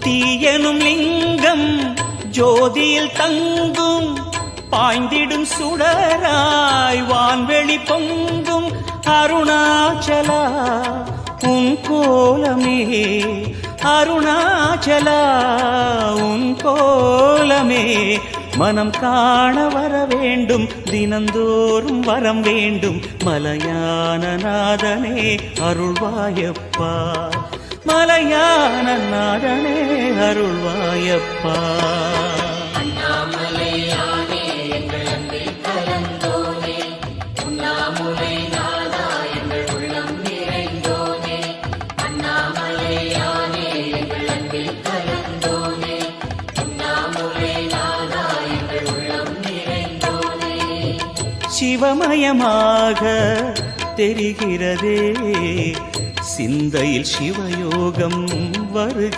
தீயனும் லிங்கம் ஜோதியில் தங்கும் பாய்ந்திடும் சுடராய் வான்வெளி பொங்கும் அருணாச்சலா உன் கோலமே அருணாச்சலா உன் கோலமே மனம் காண வர வேண்டும் தினந்தோறும் வரம் வேண்டும் மலையான நாதனே அருள்வாயப்பா மலையான நாதனே அருள்வாயப்பா சிவமயமாக தெரிகிறதே சிந்தையில் சிவயோகம் வருகிறது.